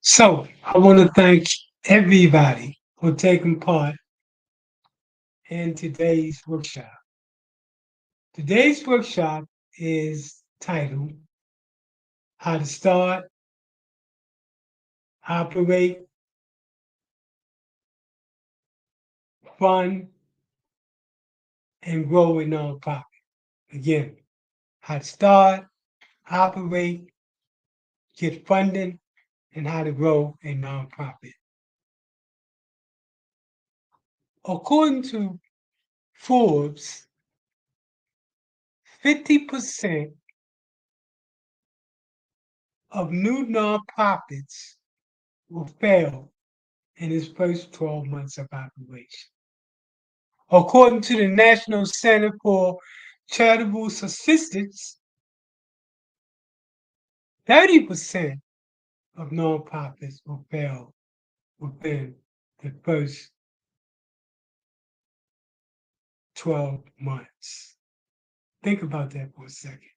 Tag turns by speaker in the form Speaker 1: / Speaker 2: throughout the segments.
Speaker 1: So I want to thank everybody for taking part in today's workshop. Today's workshop is titled How to Start, Operate, Fund, and Grow a Nonprofit. Again, how to start, operate, get funding, and how to grow a nonprofit. According to Forbes, 50% of new nonprofits will fail in its first 12 months of operation. According to the National Center for Charitable Statistics, 30% of nonprofits will fail within the first 12 months. Think about that for a second.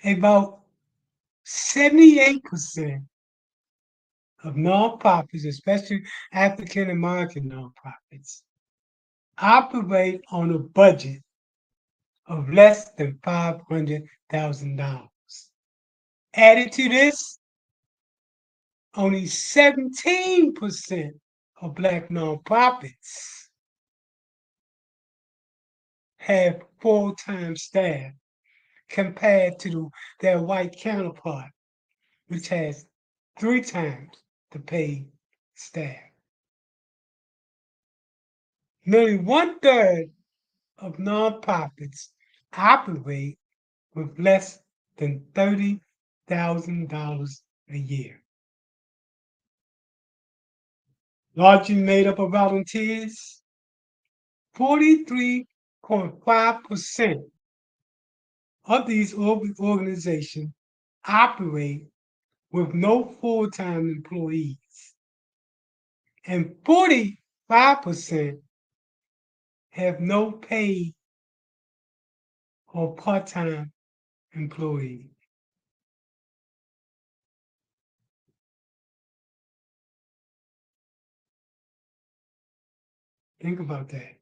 Speaker 1: About 78% of nonprofits, especially African American nonprofits, operate on a budget of less than $500,000. Added to this, only 17% of Black nonprofits have full-time staff compared to their white counterpart, which has 3 times the paid staff. Nearly 1/3 of nonprofits operate with less than $30,000 a year. Largely made up of volunteers, 43.5% of these organizations operate with no full-time employees, and 45% have no paid or part-time employees. Think about that.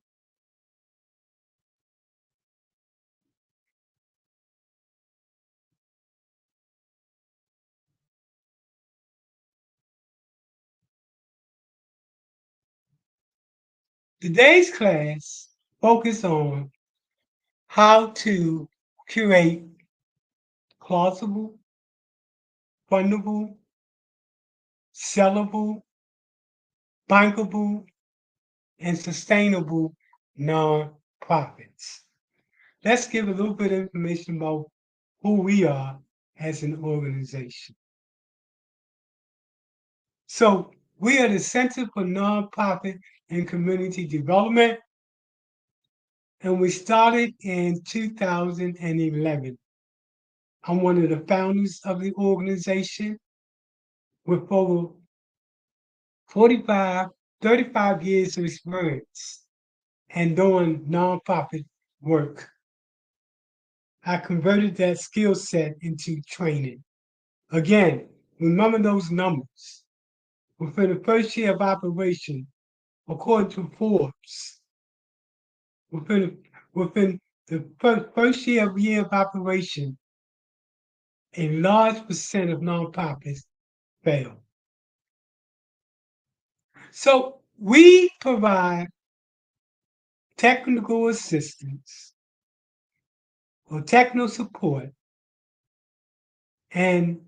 Speaker 1: Today's class focuses on how to curate plausible, fundable, sellable, bankable, and sustainable nonprofits. Let's give a little bit of information about who we are as an organization. So we are the Center for Nonprofit and Community Development, and we started in 2011. I'm one of the founders of the organization with over 35 years of experience and doing nonprofit work. I converted that skill set into training. Again, remember those numbers. Within the first year of operation, according to Forbes, within the first year of operation, a large percent of nonprofits fail. So we provide technical assistance or technical support and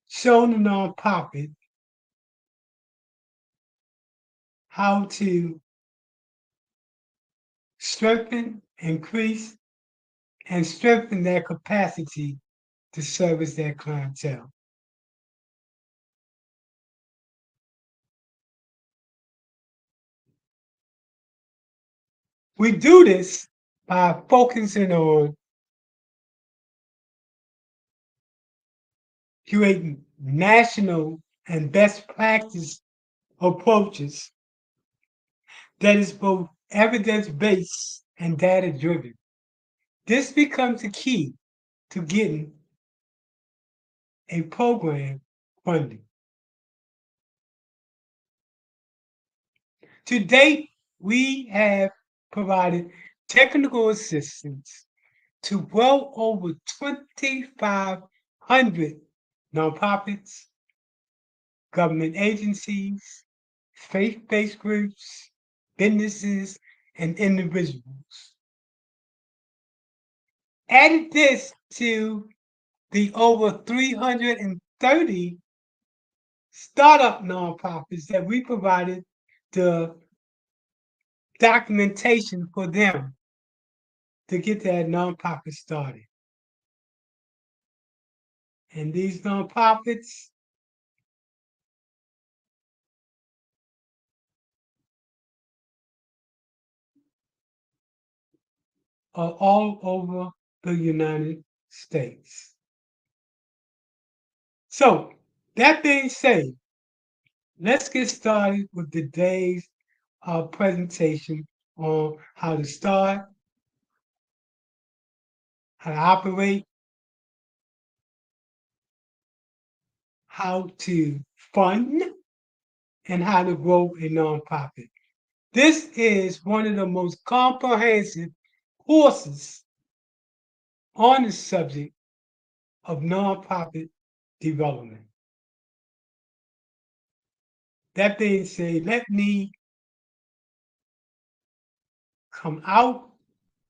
Speaker 1: show the nonprofit how to strengthen, increase, and strengthen their capacity to service their clientele. We do this by focusing on creating national and best practice approaches that is both evidence-based and data-driven. This becomes the key to getting a program funding. To date, we have provided technical assistance to well over 2,500 nonprofits, government agencies, faith-based groups, businesses, and individuals. Added this to the over 330 startup nonprofits that we provided the documentation for them to get that nonprofit started. And these nonprofits are all over the United States. So, that being said, let's get started with today's presentation on how to start, how to operate, how to fund, and how to grow a nonprofit. This is one of the most comprehensive courses on the subject of nonprofit development. That being said, let me come out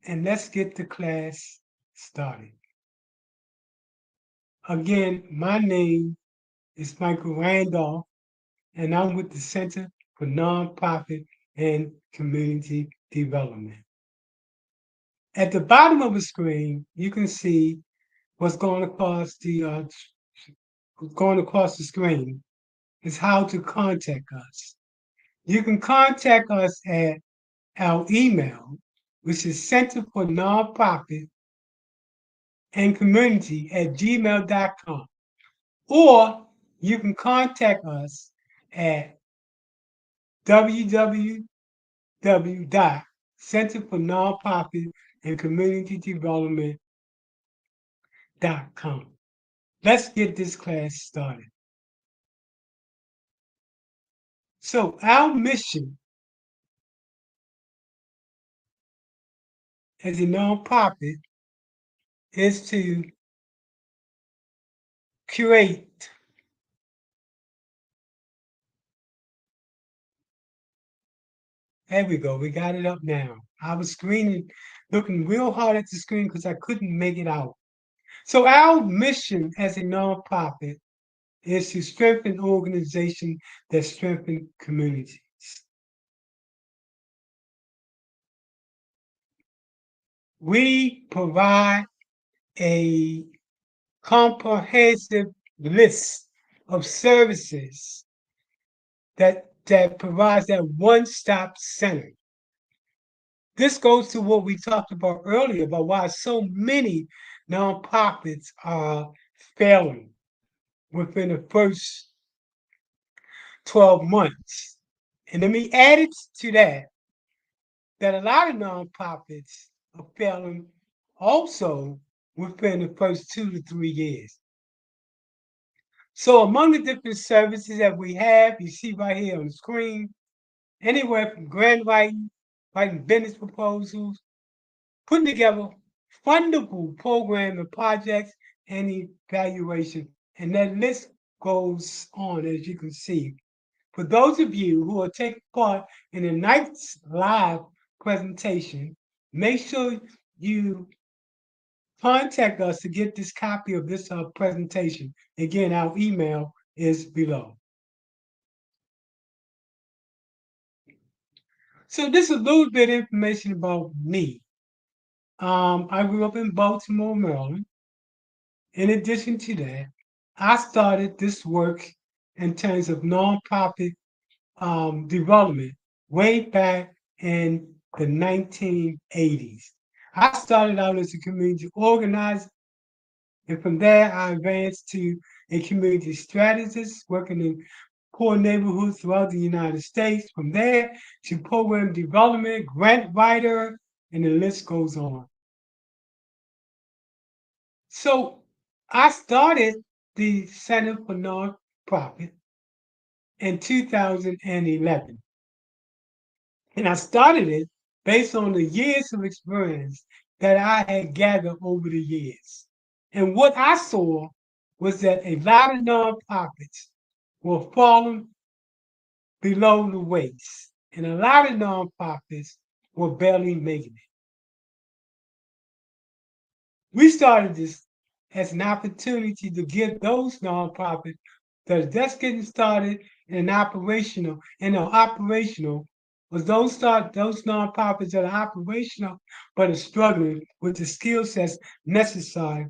Speaker 1: and let's get the class started. Again, my name is Michael Randolph, and I'm with the Center for Nonprofit and Community Development. At the bottom of the screen, you can see what's going across the screen is how to contact us. You can contact us at our email, which is Center for Nonprofit and Community at gmail.com. Or you can contact us at www.centerfornonprofitandcommunitydevelopment.com. Let's get this class started. So our mission as a nonprofit is to curate There we go. We got it up now. I was looking real hard at the screen because I couldn't make it out. So our mission as a nonprofit is to strengthen organizations that strengthen communities. We provide a comprehensive list of services that provides that one-stop center. This goes to what we talked about earlier about why so many nonprofits are failing within the first 12 months. And let me add it to that a lot of nonprofits are failing also within the first 2 to 3 years. So among the different services that we have, you see right here on the screen, anywhere from grant writing, writing business proposals, putting together fundable program and projects, and evaluation. And that list goes on, as you can see. For those of you who are taking part in tonight's live presentation, make sure you contact us to get this copy of this presentation. Again, our email is below. So this is a little bit of information about me. I grew up in Baltimore, Maryland. In addition to that, I started this work in terms of nonprofit development way back in the 1980s. I started out as a community organizer, and from there I advanced to a community strategist working in poor neighborhoods throughout the United States. From there to program development, grant writer, and the list goes on. So I started the Center for Nonprofit in 2011. And I started it based on the years of experience that I had gathered over the years. And what I saw was that a lot of nonprofits were falling below the waist, and a lot of nonprofits were barely making it. We started this as an opportunity to give those nonprofits that are just getting started and operational was those nonprofits that are operational but are struggling with the skill sets necessary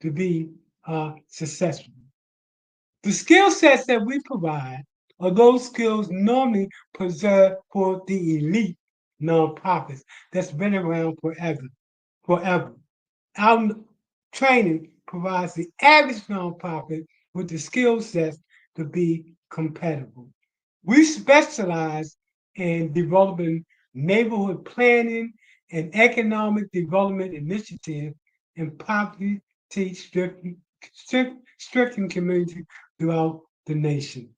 Speaker 1: to be successful. The skill sets that we provide are those skills normally preserved for the elite nonprofits that's been around forever. Our training provides the average nonprofit with the skill sets to be compatible. We specialize in developing neighborhood planning and economic development initiatives in poverty stricken communities throughout the nation.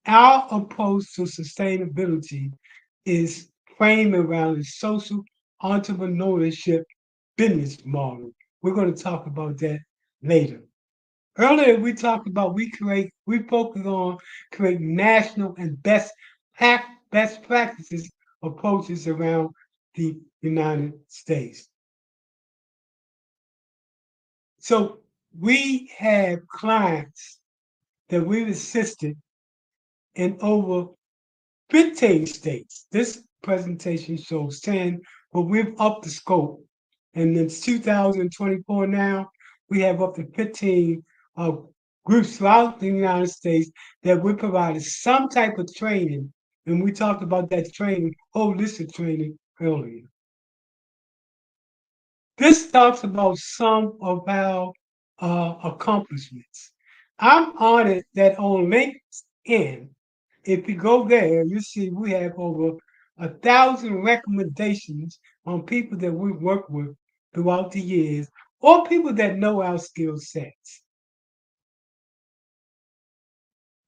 Speaker 1: Our approach to sustainability is framed around a social entrepreneurship business model. We're going to talk about that later. Earlier, we talked about we focus on creating national and best practices approaches around the United States. So we have clients that we've assisted in over 15 states. This presentation shows 10, but we've upped the scope. And it's 2024 now. We have up to 15 groups throughout the United States that we provided some type of training. And we talked about that training, holistic training earlier. This talks about some of our accomplishments. I'm honored that on LinkedIn, if you go there, you see we have over 1,000 recommendations on people that we work with throughout the years, or people that know our skill sets.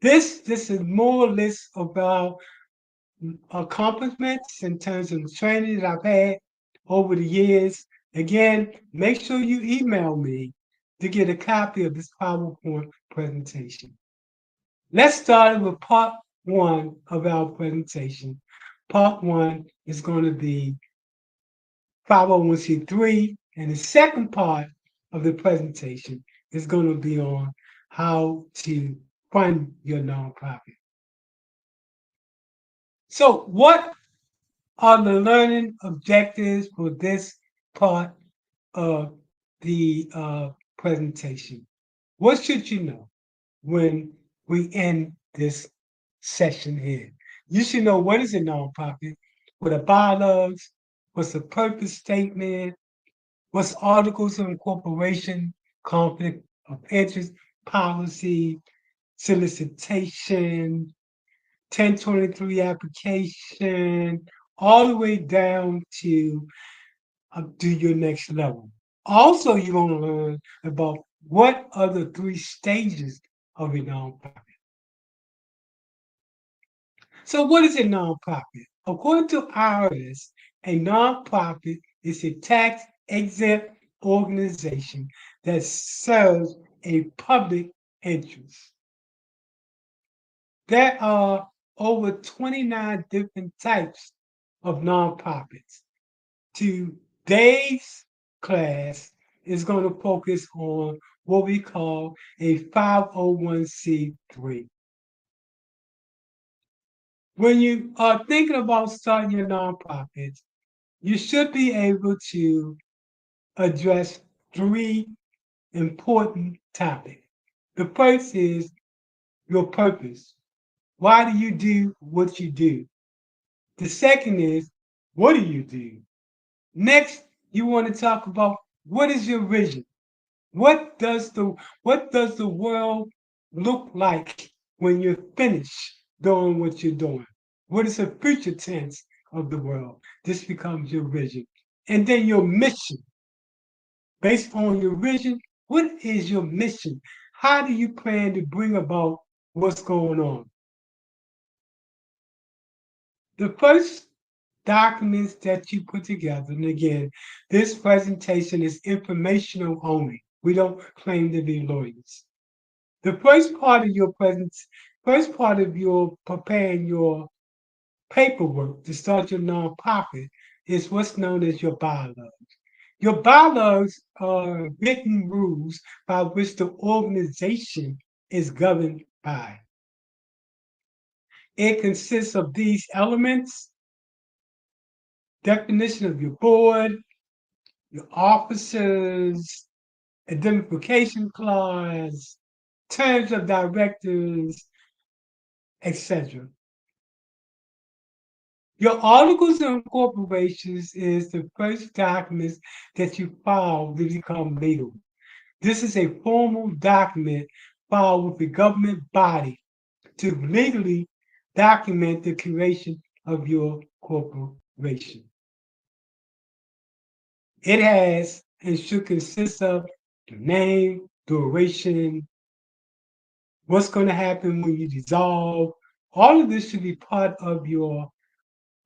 Speaker 1: This is more or less about accomplishments in terms of training that I've had over the years. Again, make sure you email me to get a copy of this PowerPoint presentation. Let's start with part one of our presentation. Part one is going to be 501c3, and the second part of the presentation is going to be on how to fund your nonprofit. So what are the learning objectives for this part of the presentation? What should you know when we end this session here? You should know what is a nonprofit, what are bylaws, what's the purpose statement, what's articles of incorporation, conflict of interest, policy, solicitation, 1023 application, all the way down to do your next level. Also, you're going to learn about what are the 3 stages of a nonprofit. So what is a nonprofit? According to IRS, a nonprofit is a tax-exempt organization that serves a public interest. There are over 29 different types of nonprofits. Today's class is going to focus on what we call a 501c3. When you are thinking about starting your nonprofit, you should be able to address 3 important topics. The first is your purpose. Why do you do what you do? The second is, what do you do? Next, you want to talk about what is your vision? What does the world look like when you're finished doing what you're doing? What is the future tense of the world? This becomes your vision. And then your mission. Based on your vision, what is your mission? How do you plan to bring about what's going on? The first documents that you put together, and again, this presentation is informational only. We don't claim to be lawyers. The first part of your preparing your paperwork to start your nonprofit is what's known as your bylaws. Your bylaws are written rules by which the organization is governed by. It consists of these elements: definition of your board, your officers, identification clause, terms of directors, etc. Your articles of incorporations is the first documents that you file to become legal. This is a formal document filed with the government body to legally document the creation of your corporation. It has and should consist of the name, duration, what's going to happen when you dissolve. All of this should be part of your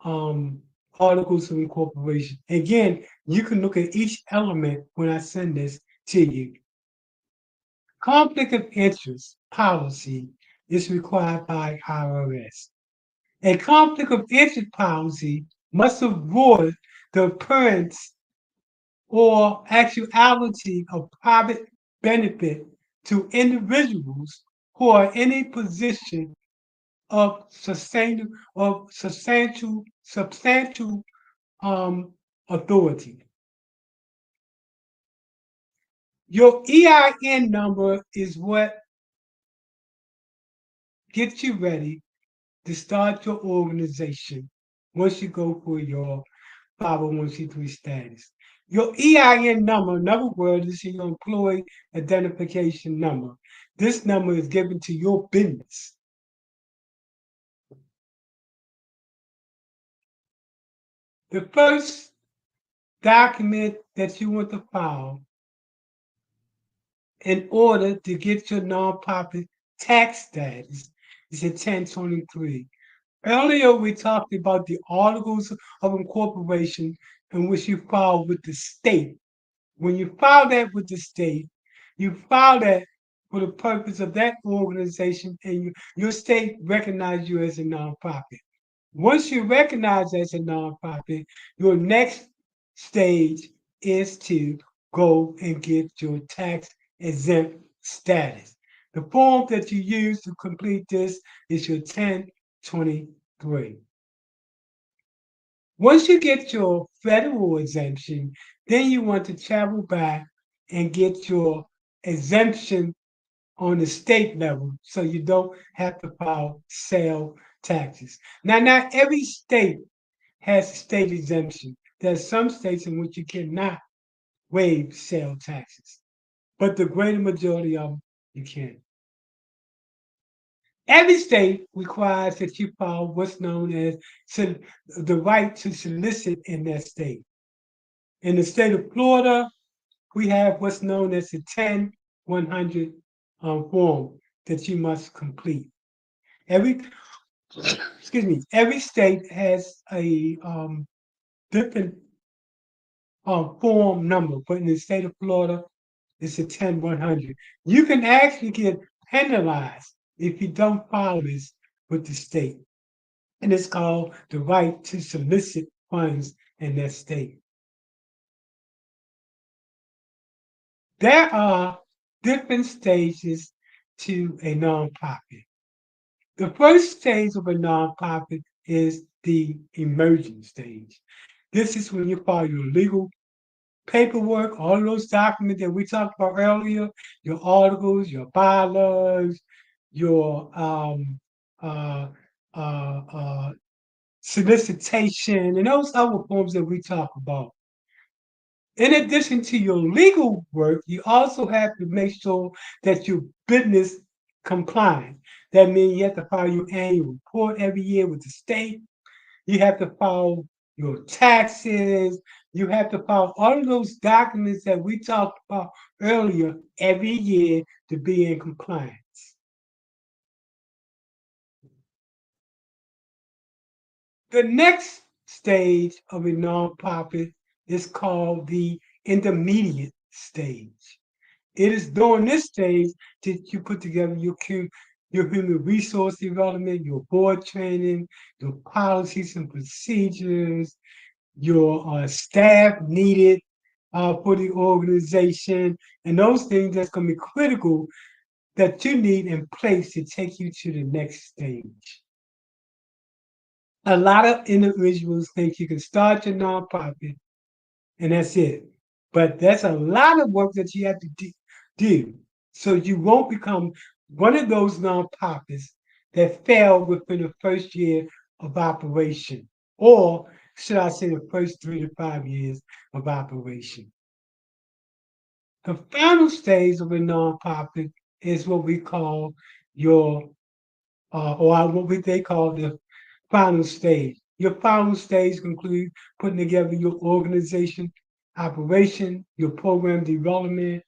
Speaker 1: um, articles of incorporation. Again, you can look at each element when I send this to you. Conflict of interest policy is required by IRS. A conflict of interest policy must avoid the appearance or actuality of private benefit to individuals who are in a position of substantial authority. Your EIN number is what gets you ready to start your organization once you go for your 501c3 status. Your EIN number, in other words, is your employee identification number. This number is given to your business. The first document that you want to file in order to get your nonprofit tax status is a 1023. Earlier, we talked about the articles of incorporation in which you file with the state. When you file that with the state, you file that for the purpose of that organization, and your state recognizes you as a nonprofit. Once you're recognized as a nonprofit, your next stage is to go and get your tax exempt status. The form that you use to complete this is your 1023. Once you get your federal exemption, then you want to travel back and get your exemption on the state level so you don't have to file sale taxes. Now, not every state has a state exemption. There's some states in which you cannot waive sale taxes, but the greater majority of them you can. Every state requires that you file what's known as the right to solicit in that state. In the state of Florida, we have what's known as the 10-100 form that you must complete. Every state has a different form number, but in the state of Florida, it's a 10-100. You can actually get penalized if you don't file this with the state. And it's called the right to solicit funds in that state. There are different stages to a nonprofit. The first stage of a nonprofit is the emerging stage. This is when you file your legal paperwork, all those documents that we talked about earlier, your articles, your bylaws, your solicitation, and those other forms that we talk about. In addition to your legal work, you also have to make sure that you're business compliant, That means you have to file your annual report every year with the state. You have to file your taxes. You have to file all of those documents that we talked about earlier every year to be in compliance. The next stage of a nonprofit is called the intermediate stage. It is during this stage that you put together your human resource development, your board training, your policies and procedures, your staff needed for the organization, and those things that's going to be critical that you need in place to take you to the next stage. A lot of individuals think you can start your nonprofit and that's it. But that's a lot of work that you have to do. So you won't become one of those nonprofits that fail within the first year of operation, or should I say the first 3 to 5 years of operation. The final stage of a nonprofit is what we call your, or what they call the final stage. Your final stage concludes putting together your organization operation, your program development,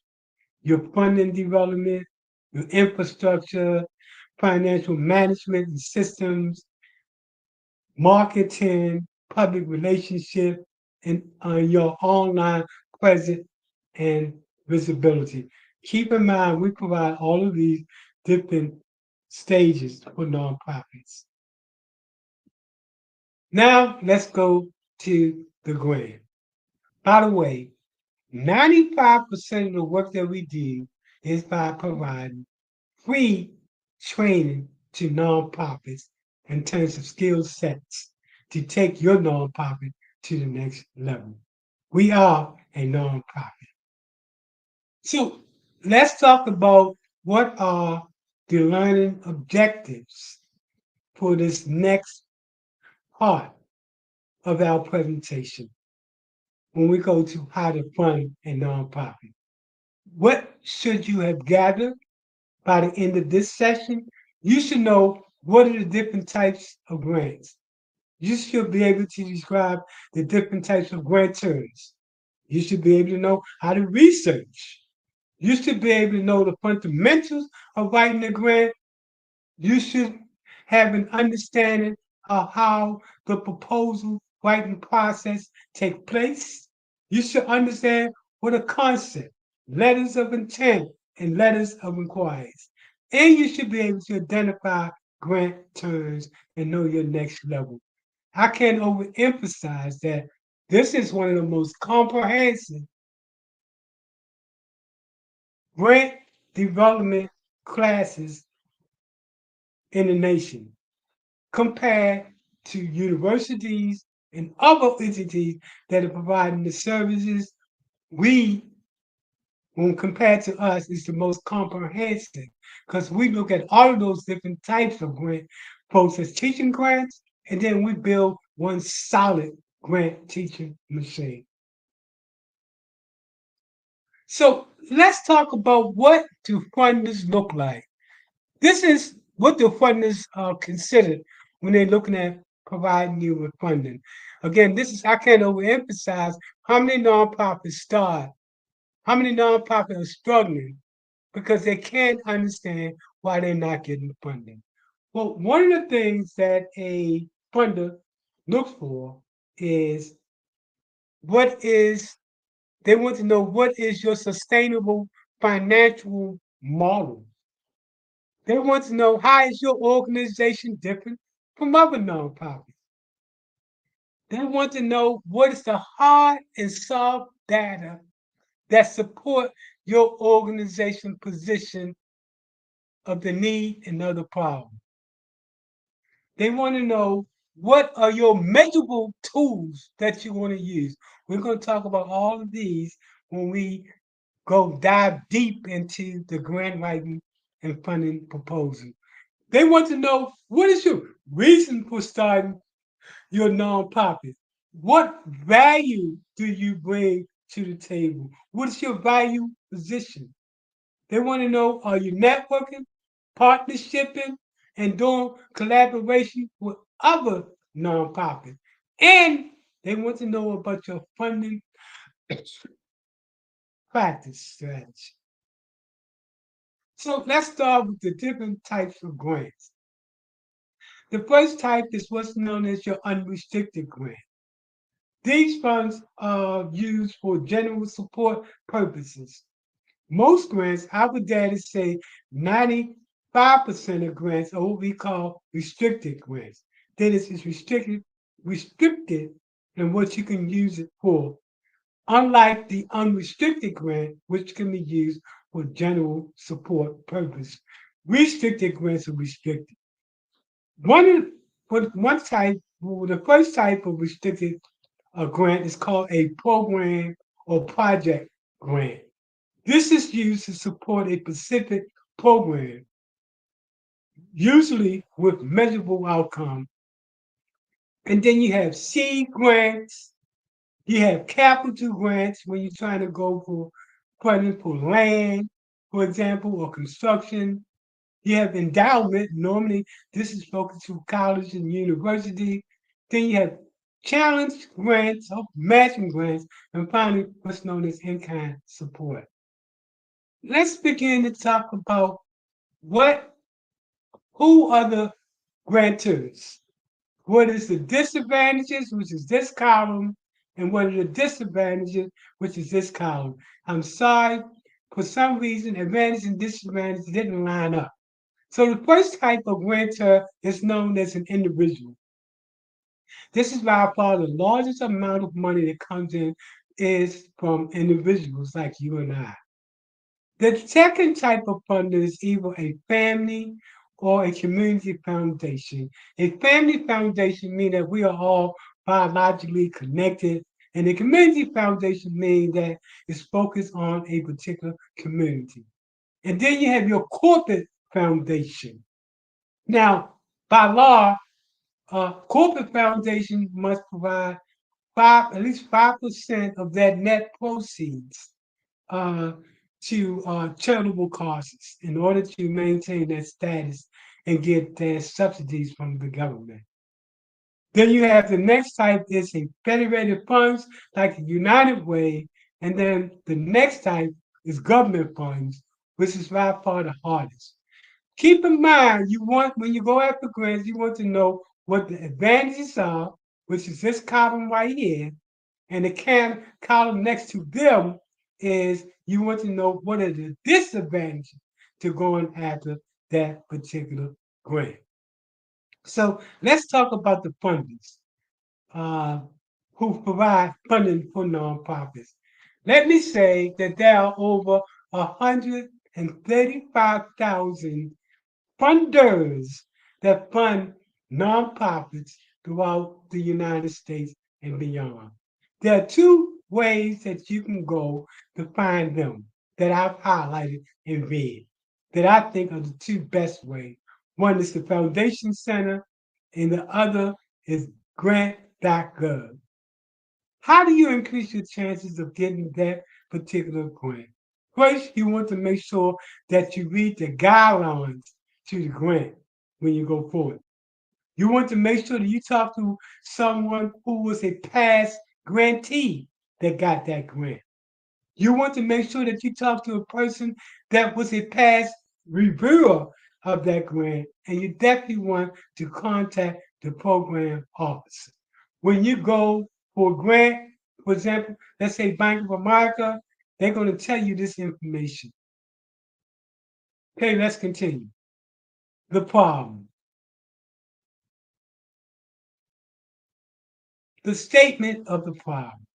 Speaker 1: your funding development, your infrastructure, financial management and systems, marketing, public relationship, and your online presence and visibility. Keep in mind, we provide all of these different stages for nonprofits. Now, let's go to the grant. By the way, 95% of the work that we do is by providing free training to nonprofits in terms of skill sets to take your nonprofit to the next level. We are a nonprofit. So let's talk about what are the learning objectives for this next part of our presentation when we go to how to fund a nonprofit. What should you have gathered by the end of this session? You should know what are the different types of grants. You should be able to describe the different types of grantors. You should be able to know how to research. You should be able to know the fundamentals of writing a grant. You should have an understanding of how the proposal writing process takes place. You should understand what a concept, letters of intent, and letters of inquiries. And you should be able to identify grant terms and know your next level. I can't overemphasize that this is one of the most comprehensive grant development classes in the nation compared to universities and other entities that are providing the services. We, when compared to us, is the most comprehensive because we look at all of those different types of grant, both as teaching grants, and then we build one solid grant teaching machine. So let's talk about what do funders look like. This is what the funders considered when they're looking at providing you with funding. Again, this is, I can't overemphasize how many nonprofits start, how many nonprofits are struggling because they can't understand why they're not getting funding. Well, one of the things that a funder looks for is what is, they want to know what is your sustainable financial model. They want to know how is your organization different from other nonprofits. They want to know what is the hard and soft data that support your organization position of the need and other problems. They want to know what are your measurable tools that you want to use. We're going to talk about all of these when we go dive deep into the grant writing and funding proposal. They want to know what is your reason for starting your nonprofit? What value do you bring to the table? What is your value position? They want to know, are you networking, partnershiping? and doing collaboration with other nonprofits. And they want to know about your funding practice strategy. So let's start with the different types of grants. The first type is what's known as your unrestricted grant. These funds are used for general support purposes. Most grants, I would dare to say 95% of grants are what we call restricted grants. That is, it's restricted in what you can use it for, unlike the unrestricted grant, which can be used for general support purpose. Restricted grants are restricted. One type, well, the first type of restricted grant is called a program or project grant. This is used to support a specific program, usually with measurable outcome. And then you have seed grants, you have capital grants when you're trying to go for funding for land, for example, or construction. You have endowment. Normally, this is focused to college and university. Then you have challenge grants, or matching grants, and finally, what's known as in-kind support. Let's begin to talk about who are the grantors? What is the disadvantages, which is this column, and what are the disadvantages, which is this column? I'm sorry, for some reason, advantage and disadvantage didn't line up. So the first type of grantor is known as an individual. This is by far the largest amount of money that comes in is from individuals like you and I. The second type of funder is either a family or a community foundation. A family foundation means that we are all biologically connected, and a community foundation means that it's focused on a particular community. And then you have your corporate foundation. Now, by law, corporate foundation must provide at least 5% of that net proceeds uh, to charitable causes in order to maintain that status and get their subsidies from the government. Then you have the next type is a federated funds like the United Way, and then the next type is government funds, which is by far the hardest. Keep in mind, you want when you go after grants, you want to know what the advantages are, which is this column right here, and the column next to them is you want to know what are the disadvantages to going after that particular grant. So let's talk about the funders uh, who provide funding for nonprofits. Let me say that there are over 135,000 funders that fund nonprofits throughout the United States and beyond. There are two ways that you can go to find them that I've highlighted in red that I think are the two best ways. One is the Foundation Center, and the other is grant.gov. How do you increase your chances of getting that particular grant? First, you want to make sure that you read the guidelines to the grant when you go forward. You want to make sure that you talk to someone who was a past grantee that got that grant. You want to make sure that you talk to a person that was a past reviewer of that grant, and you definitely want to contact the program officer. When you go for a grant, for example, let's say Bank of America, they're going to tell you this information. Okay, let's continue. The problem. The statement of the problem.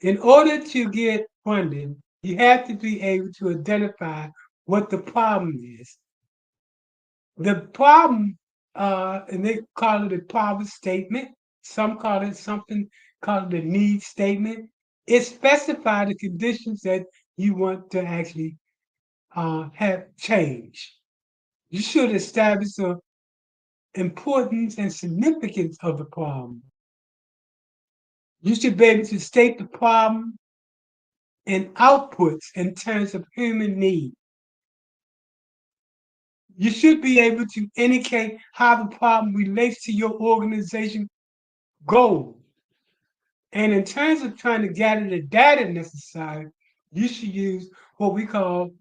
Speaker 1: In order to get funding, you have to be able to identify what the problem is. The problem, and they call it a problem statement. Some call it something called the need statement. It specifies the conditions that you want to actually have change. You should establish the importance and significance of the problem. You should be able to state the problem and outputs in terms of human need. You should be able to indicate how the problem relates to your organization goal. And in terms of trying to gather the data necessary, you should use what we call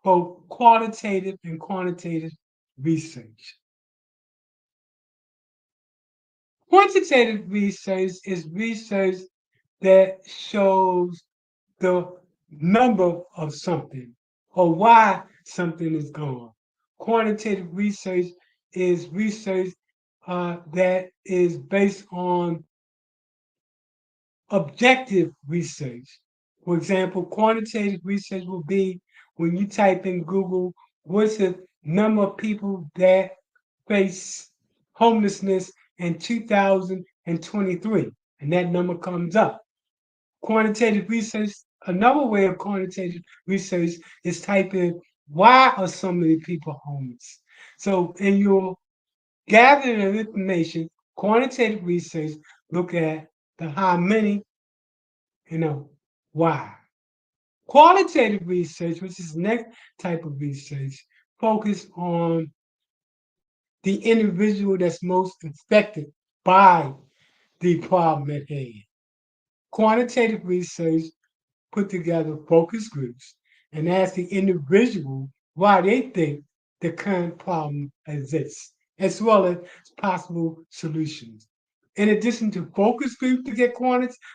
Speaker 1: both qualitative and quantitative research. Quantitative research is research that shows the number of something or why something is gone. Quantitative research is research that is based on objective research. For example, quantitative research will be when you type in Google, what's the number of people that face homelessness in 2023? And that number comes up. Quantitative research, another way of quantitative research is type in why are so many people homeless? So in your gathering of information, quantitative research look at the how many, why. Qualitative research, which is the next type of research, focus on the individual that's most affected by the problem at hand. Quantitative research put together focus groups and ask the individual why they think the current problem exists, as well as possible solutions. In addition to focus groups to get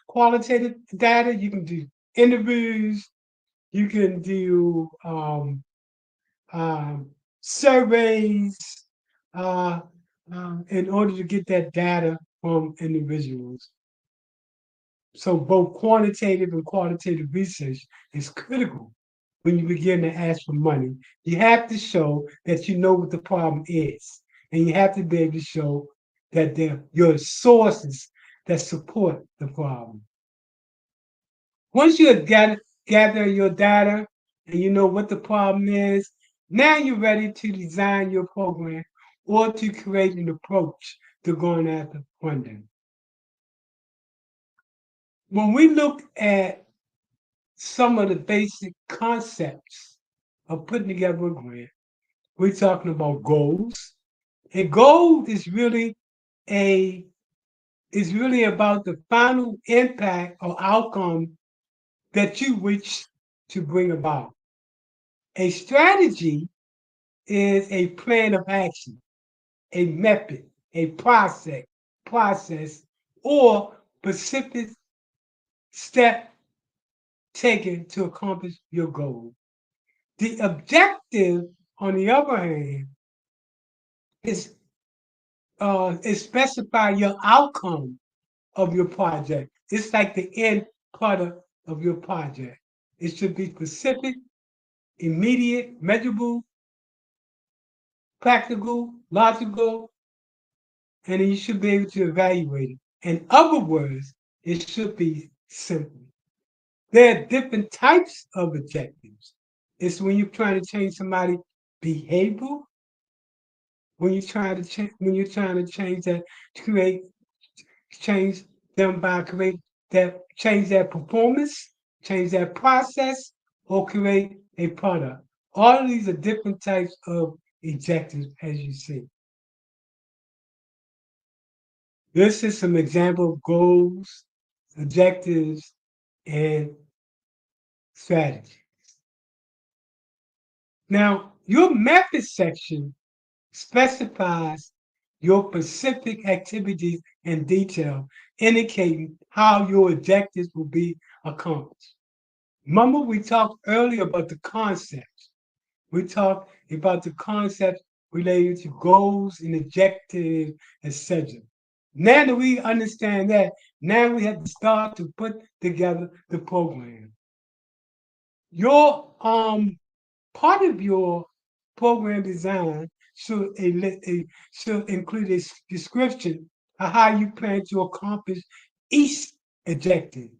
Speaker 1: qualitative data, you can do interviews, you can do surveys uh, in order to get that data from individuals. So both quantitative and qualitative research is critical when you begin to ask for money. You have to show that you know what the problem is, and you have to be able to show that there your sources that support the problem. Once you have gather your data and you know what the problem is, now you're ready to design your program or to create an approach to going after funding. When we look at some of the basic concepts of putting together a grant, we're talking about goals. A goal a is really about the final impact or outcome that you wish to bring about. A strategy is a plan of action, a method, a process, or specific step taken to accomplish your goal. The objective, on the other hand, is specify your outcome of your project. It's like the end product of your project. It should be specific, immediate, measurable, practical, logical, and then you should be able to evaluate it. In other words, it should be simple. There are different types of objectives. It's when you're trying to change somebody's behavior, when you're trying to change that, create change them by create that change their performance, change their process, or create a product. All of these are different types of objectives, as you see. This is some example of goals, objectives, and strategy. Now, your method section specifies your specific activities in detail, indicating how your objectives will be accomplished. Remember, we talked earlier about the concepts. We talked about the concepts related to goals and objectives, etc. Now that we understand that, now we have to start to put together the program. Your part of your program design should include a description of how you plan to accomplish each objective.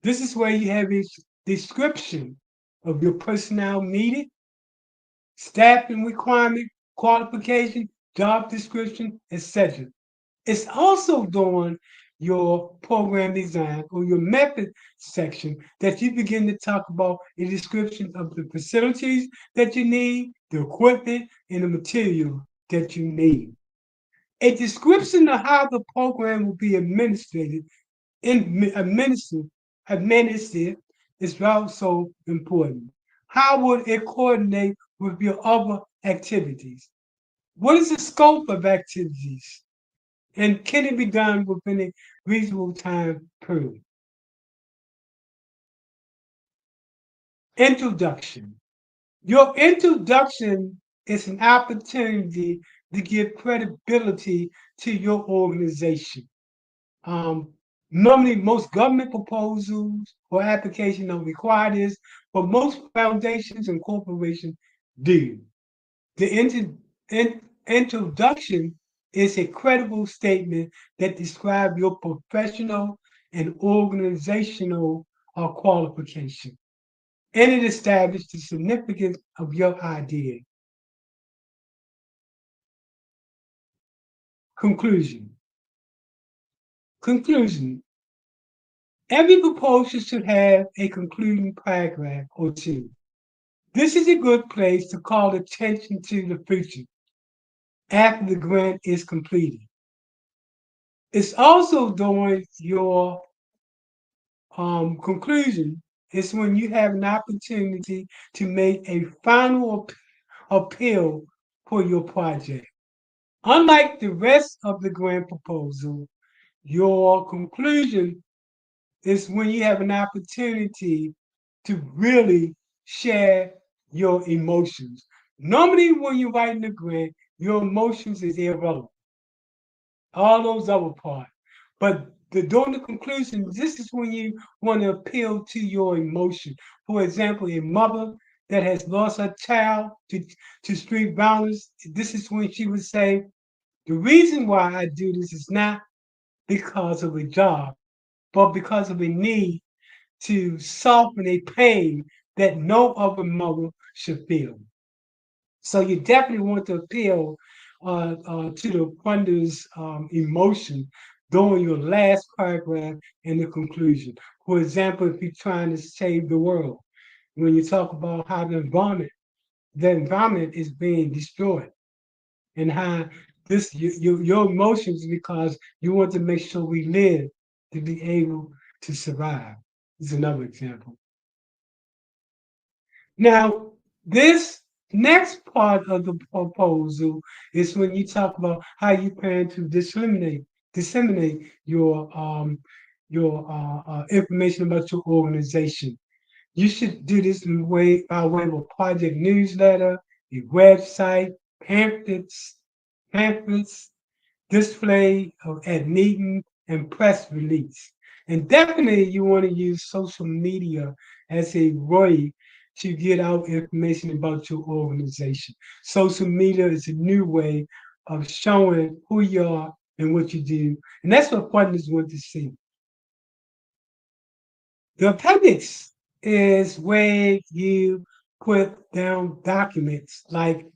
Speaker 1: This is where you have a description of your personnel needed, staffing requirement, qualification, job description, etc. It's also during your program design or your method section that you begin to talk about a description of the facilities that you need, the equipment, and the material that you need. A description of how the program will be administered is also important. How would it coordinate with your other activities? What is the scope of activities? And can it be done within a reasonable time period? Introduction. Your introduction is an opportunity to give credibility to your organization. Um, Normally, most government proposals or applications don't require this, but most foundations and corporations do. The introduction is a credible statement that describes your professional and organizational qualification, and it establishes the significance of your idea. Conclusion. Conclusion. Every proposal should have a concluding paragraph or two. This is a good place to call attention to the future after the grant is completed. It's also during your conclusion, is when you have an opportunity to make a final appeal for your project. Unlike the rest of the grant proposal, your conclusion is when you have an opportunity to really share your emotions. Normally, when you're writing a grant, your emotions is irrelevant. All those other parts. But during the conclusion, this is when you want to appeal to your emotion. For example, a mother that has lost her child to street violence, this is when she would say, the reason why I do this is not because of a job, but because of a need to soften a pain that no other mother should feel. So you definitely want to appeal to the funder's emotion during your last paragraph in the conclusion. For example, if you're trying to save the world, when you talk about how the environment is being destroyed, and how your emotions because you want to make sure we live to be able to survive. Is another example. Now, this next part of the proposal is when you talk about how you plan to disseminate your information about your organization. You should do this by way of a project newsletter, a website, pamphlets, display at meeting, and press release. And definitely you want to use social media as a way to get out information about your organization. Social media is a new way of showing who you are and what you do. And that's what partners want to see. The appendix is where you put down documents like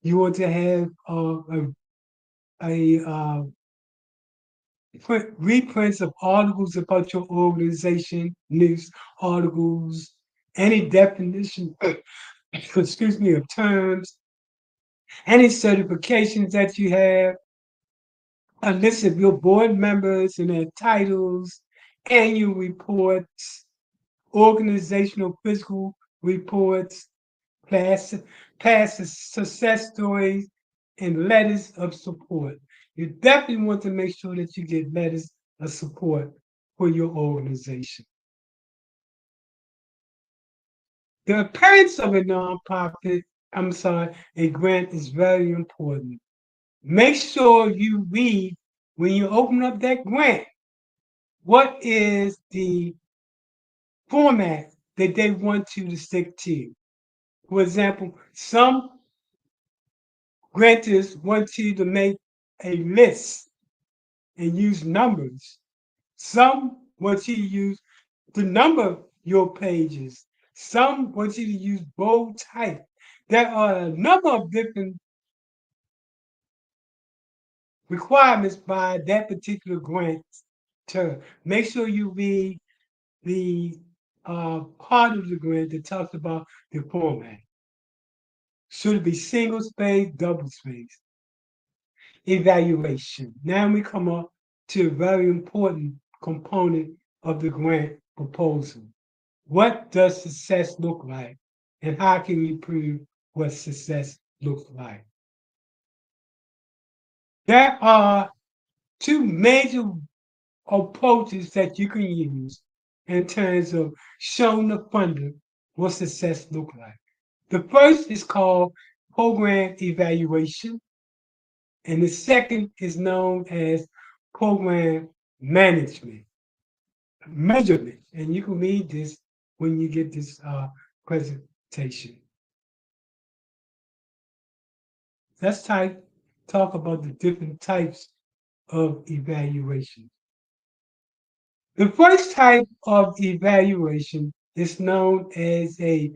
Speaker 1: you want to have a reprints of articles about your organization, news articles, any definition, excuse me, of terms, any certifications that you have, a list of your board members and their titles, annual reports, organizational physical reports, past, past success stories, and letters of support. You definitely want to make sure that you get letters of support for your organization. The appearance of a a grant is very important. Make sure you read when you open up that grant, what is the format that they want you to stick to. For example, some grantors want you to make a list and use numbers. Some want you to use the number your pages. Some want you to use bold type. There are a number of different requirements by that particular grant term. Make sure you read the part of the grant that talks about the format. Should it be single space, double space? Evaluation. Now we come up to a very important component of the grant proposal. What does success look like? And how can we prove what success looks like? There are two major approaches that you can use in terms of showing the funder what success look like. The first is called program evaluation, and the second is known as program management, measurement. And you can read this when you get this presentation. Let's talk about the different types of evaluation. The first type of evaluation is known as a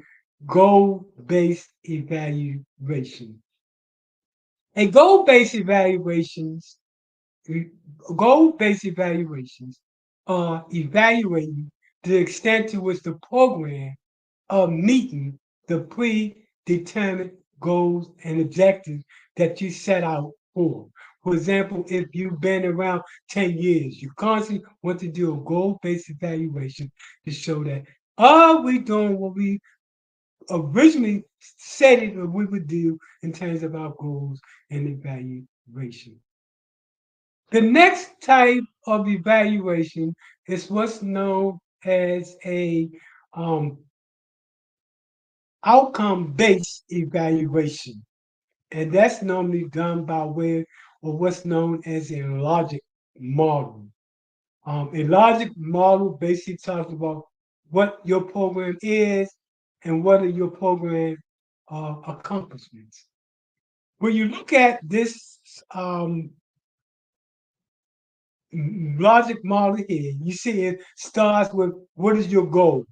Speaker 1: goal-based evaluation. A goal-based evaluations are evaluating the extent to which the program are meeting the predetermined goals and objectives that you set out for. For example, if you've been around 10 years, you constantly want to do a goal-based evaluation to show that are we doing what we originally said it we would do in terms of our goals and evaluation. The next type of evaluation is what's known as a outcome-based evaluation. And that's normally done by way of what's known as a logic model. A logic model basically talks about what your program is and what are your program accomplishments. When you look at this logic model here, you see it starts with what is your goal?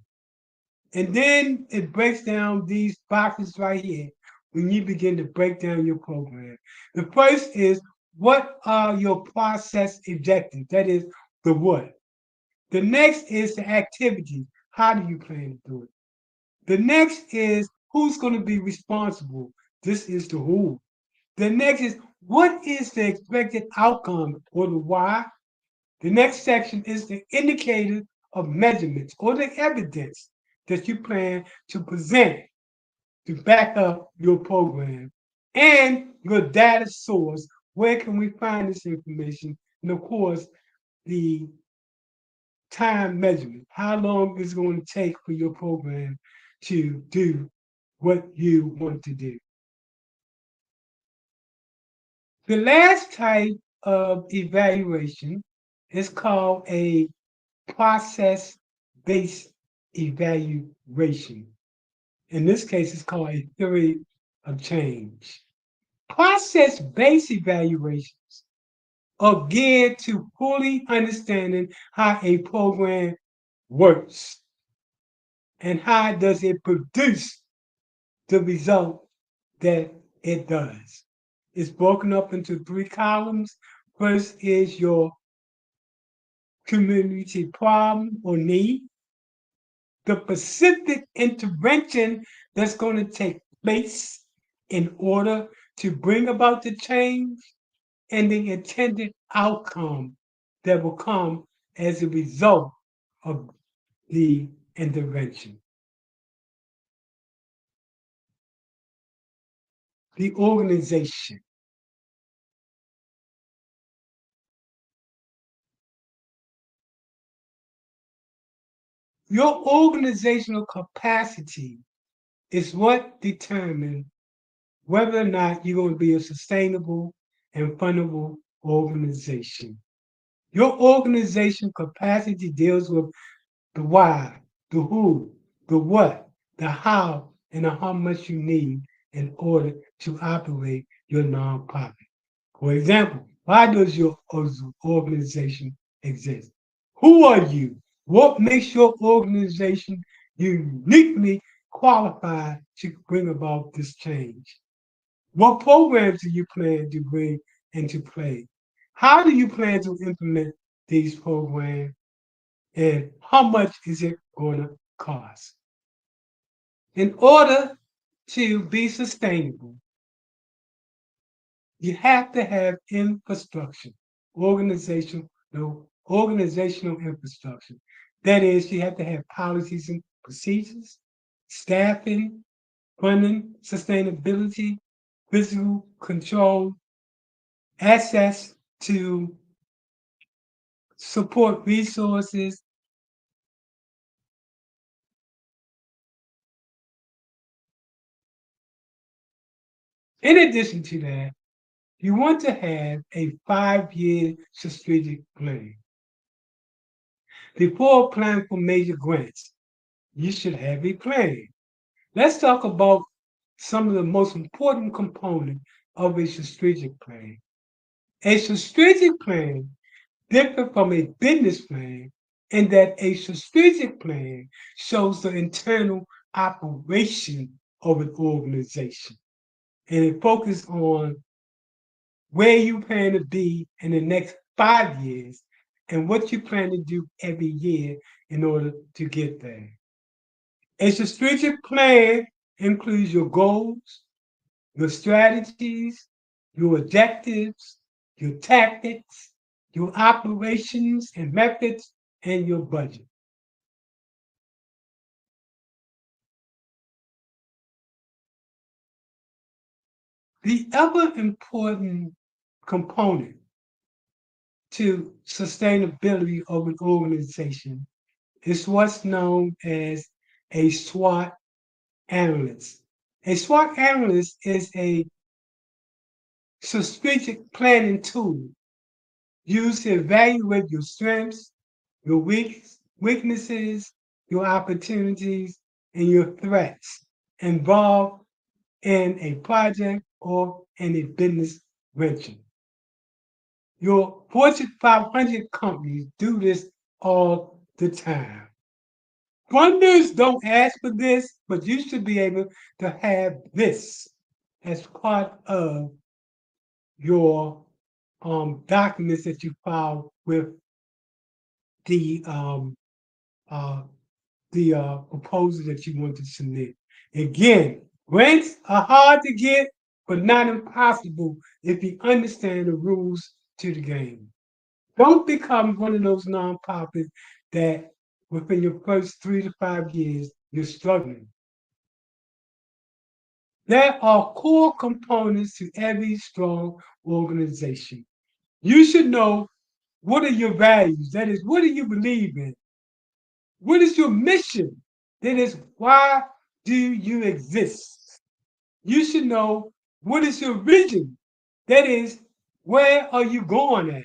Speaker 1: And then it breaks down these boxes right here when you begin to break down your program. The first is what are your process objectives? That is the what. The next is the activity. How do you plan to do it? The next is who's going to be responsible. This is the who. The next is what is the expected outcome or the why. The next section is the indicator of measurements or the evidence that you plan to present to back up your program and your data source. Where can we find this information? And of course, the time measurement. How long is it going to take for your program to do what you want to do? The last type of evaluation is called a process-based evaluation. In this case, it's called a theory of change. Process-based evaluations are geared to fully understanding how a program works and how does it produce the result that it does. It's broken up into 3 columns. First is your community problem or need, the specific intervention that's going to take place in order to bring about the change, and the intended outcome that will come as a result of the intervention. The organization. Your organizational capacity is what determines whether or not you're going to be a sustainable and fundable organization. Your organization capacity deals with the why, the who, the what, the how, and the how much you need in order to operate your nonprofit. For example, why does your organization exist? Who are you? What makes your organization uniquely qualified to bring about this change? What programs do you plan to bring into play? How do you plan to implement these programs? And how much is it going to cost? In order to be sustainable, you have to have infrastructure, organizational, no, organizational infrastructure. That is, you have to have policies and procedures, staffing, funding, sustainability, physical control, access to support resources. In addition to that, you want to have a 5-year strategic plan. Before applying for major grants, you should have a plan. Let's talk about some of the most important components of a strategic plan. A strategic plan differs from a business plan in that a strategic plan shows the internal operation of an organization and it focuses on where you plan to be in the next 5 years and what you plan to do every year in order to get there. A strategic plan includes your goals, your strategies, your objectives, your tactics, your operations and methods, and your budget. The other important component to sustainability of an organization is what's known as a SWOT analyst. A SWOT analyst is a strategic planning tool used to evaluate your strengths, your weaknesses, your opportunities, and your threats involved in a project or in a business venture. Your Fortune 500 companies do this all the time. Funders don't ask for this, but you should be able to have this as part of your documents that you file with the uh, proposal that you want to submit. Again, grants are hard to get, but not impossible if you understand the rules to the game. Don't become one of those nonprofits that within your first 3 to 5 years, you're struggling. There are core components to every strong organization. You should know what are your values. That is, what do you believe in? What is your mission? That is, why do you exist? You should know what is your vision. That is, where are you going at?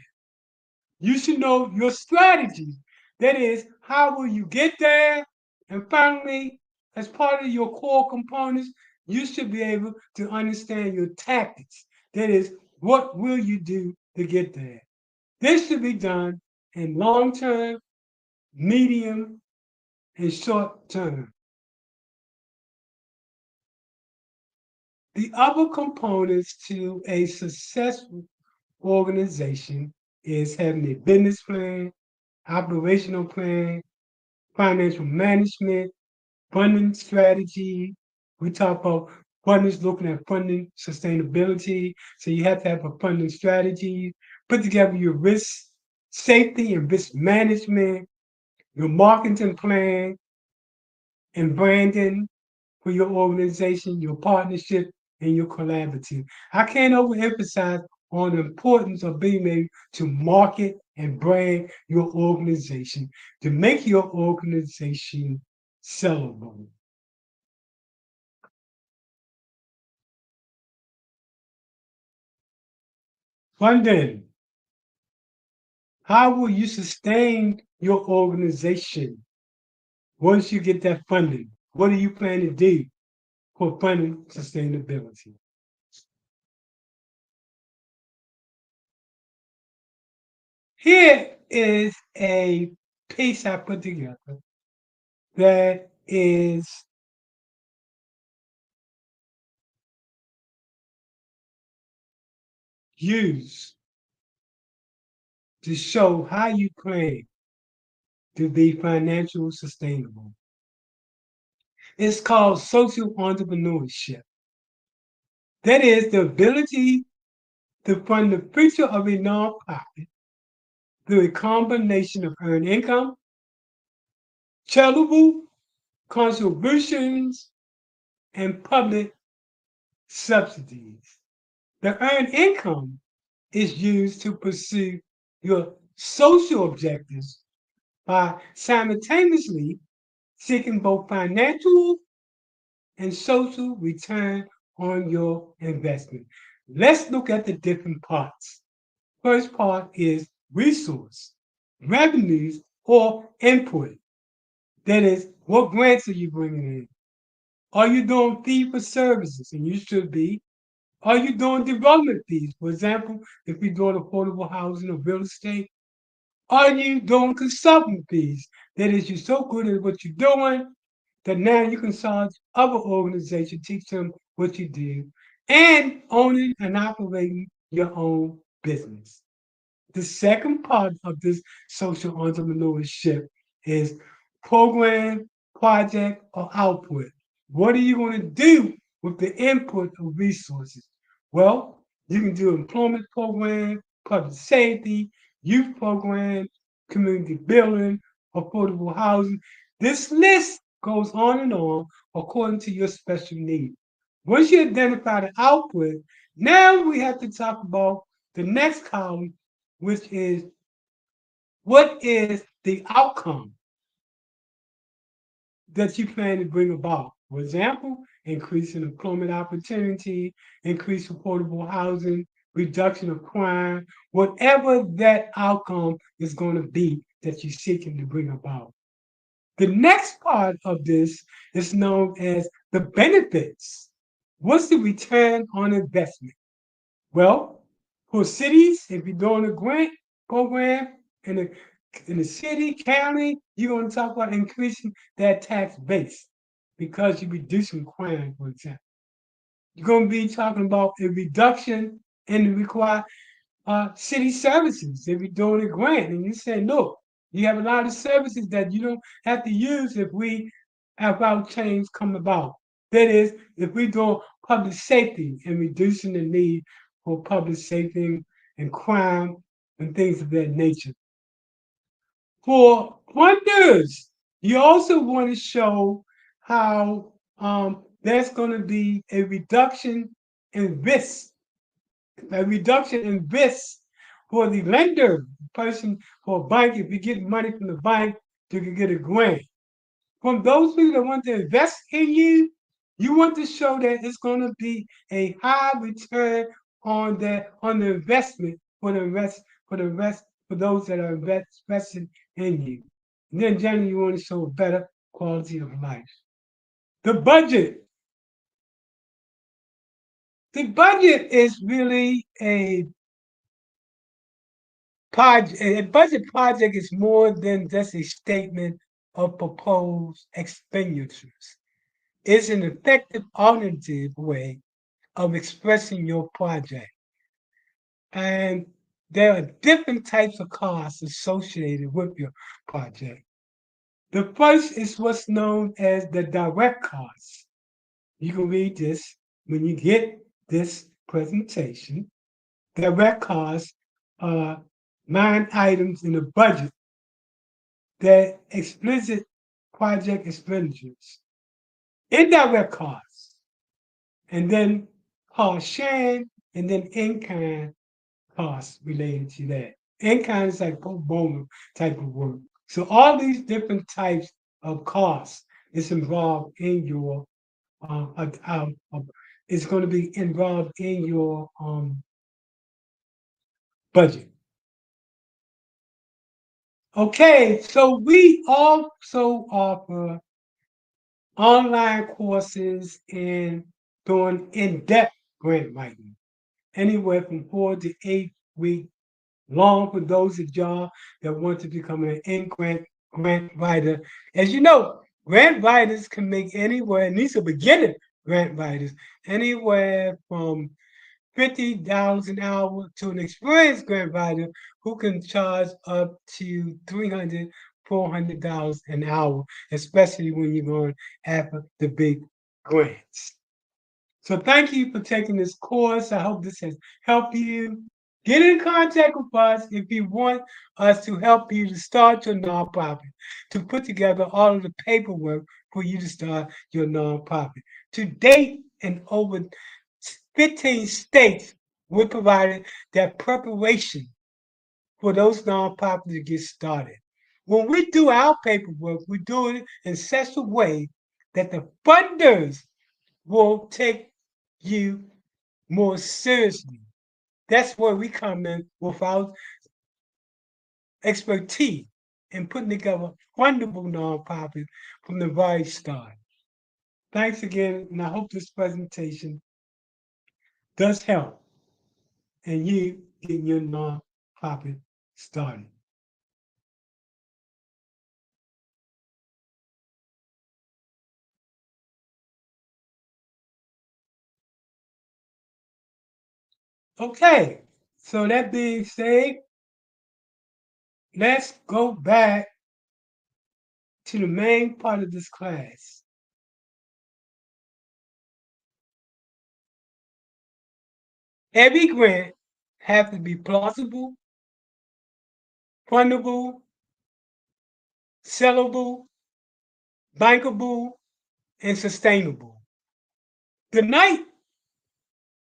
Speaker 1: You should know your strategy. That is, how will you get there? And finally, as part of your core components, you should be able to understand your tactics. That is, what will you do to get there? This should be done in long term, medium, and short term. The other components to a successful organization is having a business plan, operational plan, financial management, funding strategy. We talk about funders looking at funding sustainability. So you have to have a funding strategy, put together your risk, safety and risk management, your marketing plan and branding for your organization, your partnership, and your collaborative. I can't overemphasize on the importance of being able to market and brand your organization to make your organization sellable. Funding. How will you sustain your organization once you get that funding? What do you plan to do for funding sustainability? Here is a piece I put together that is used to show how you plan to be financially sustainable. It's called social entrepreneurship. That is the ability to fund the future of a nonprofit through a combination of earned income, charitable contributions, and public subsidies. The earned income is used to pursue your social objectives by simultaneously seeking both financial and social return on your investment. Let's look at the different parts. First part is resource, revenues, or input. That is, what grants are you bringing in? Are you doing fee for services? And you should be. Are you doing development fees? For example, if you're doing affordable housing or real estate, are you doing consulting fees? That is, you're so good at what you're doing that now you can charge other organizations, teach them what you do, and owning and operating your own business. The second part of this social entrepreneurship is program, project, or output. What are you going to do with the input of resources? Well, you can do employment program, public safety, youth program, community building, affordable housing. This list goes on and on according to your special need. Once you identify the output, now we have to talk about the next column, which is what is the outcome that you plan to bring about? For example, increasing employment opportunity, increase affordable housing, reduction of crime, whatever that outcome is going to be that you're seeking to bring about. The next part of this is known as the benefits. What's the return on investment? Well, for cities, if you're doing a grant program in the city, county, you're going to talk about increasing that tax base because you're reducing crime, for example. You're going to be talking about a reduction in the required city services. If you're doing a grant and you say, look, you have a lot of services that you don't have to use if we have our change come about. That is, if we're doing public safety and reducing the need for public safety and crime and things of that nature. For funders, you also want to show how there's going to be a reduction in risk, for the lender, person for a bank. If you get money from the bank, you can get a grant. From those people that want to invest in you, you want to show that it's going to be a high return on the investment for those that are invested in you. And then generally you want to show a better quality of life. The budget. The budget is really a project. A budget project is more than just a statement of proposed expenditures. It's an effective alternative way of expressing your project. And there are different types of costs associated with your project. The first is what's known as the direct costs. You can read this when you get this presentation. Direct costs are line items in the budget that explicit project expenditures. Indirect costs, and then cost sharing, and then in-kind costs related to that. In-kind is like pro bono type of work. So all these different types of costs is involved in your is going to be involved in your budget. Okay, so we also offer online courses in doing in-depth grant writing, anywhere from 4 to 8 weeks long for those of y'all that want to become an grant writer. As you know, grant writers can make anywhere, and these are beginning grant writers, anywhere from $50 an hour to an experienced grant writer who can charge up to $300, $400 an hour, especially when you're going after the big grants. So thank you for taking this course. I hope this has helped you. Get in contact with us if you want us to help you to start your nonprofit, to put together all of the paperwork for you to start your nonprofit. To date, in over 15 states, we provided that preparation for those nonprofits to get started. When we do our paperwork, we do it in such a way that the funders will take you more seriously. That's where we come in with our expertise in putting together wonderful nonprofits from the very start. Thanks again, and I hope this presentation does help in you getting your nonprofit started. Okay, so that being said, let's go back to the main part of this class. Every grant has to be plausible, fundable, sellable, bankable, and sustainable. Tonight,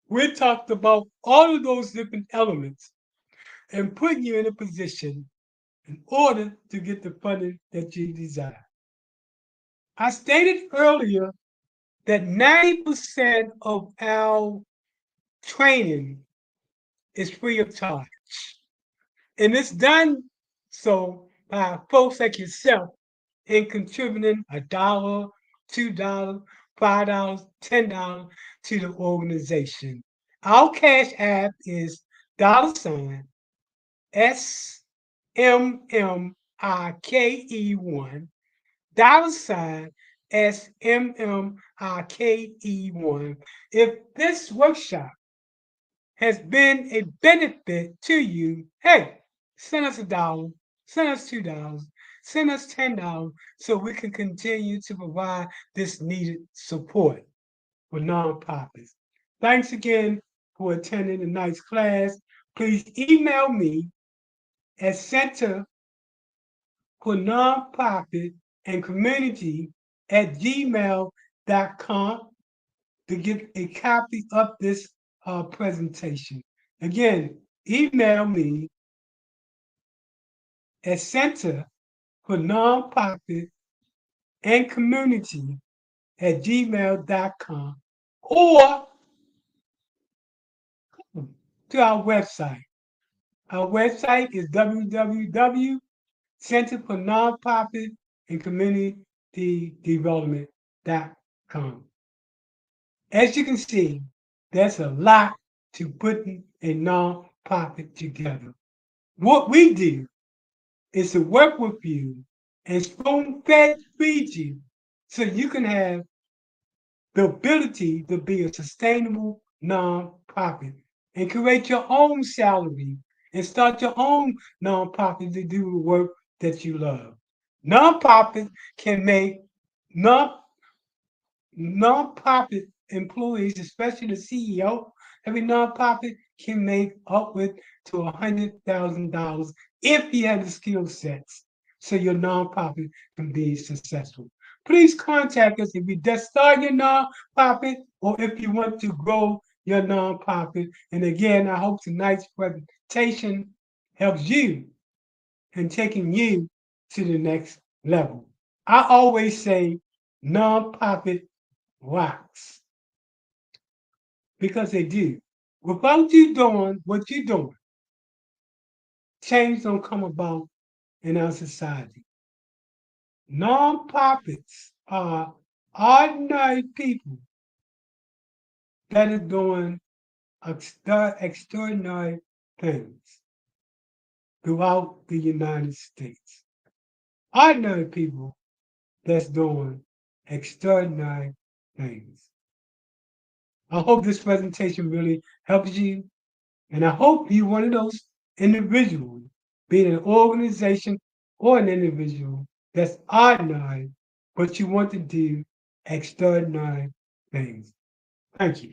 Speaker 1: we talked about all of those different elements and putting you in a position in order to get the funding that you desire. I stated earlier that 90% of our training is free of charge. And it's done so by folks like yourself in contributing $1, $2, $5, $10 to the organization. Our cash app is $SMMIKE1, $SMMIKE1. If this workshop has been a benefit to you, hey, send us $1, send us $2, send us $10 so we can continue to provide this needed support for nonprofits. Thanks again for attending tonight's class. Please email me at Center for Nonprofit and Community at gmail.com to get a copy of this presentation. Again, email me at Center for Nonprofit and Community at gmail.com or to our website. Our website is www.Center for Nonprofit and Community Development.com. As you can see, there's a lot to putting a nonprofit together. What we do is to work with you and spoon-fed feed you so you can have the ability to be a sustainable nonprofit and create your own salary and start your own nonprofit to do the work that you love. Nonprofits can make nonprofit employees, especially the CEO, every nonprofit can make upward to $100,000 if you have the skill sets so your nonprofit can be successful. Please contact us if you just start your nonprofit or if you want to grow your nonprofit. And again, I hope tonight's presentation helps you in taking you to the next level. I always say nonprofit rocks because they do. Without you doing what you're doing, change don't come about in our society. Nonprofits are ordinary people that are doing extraordinary things throughout the United States. Ordinary people that's doing extraordinary things. I hope this presentation really helps you, and I hope you're one of those individuals, be it an organization or an individual that's ordinary, but you want to do extraordinary things. Thank you.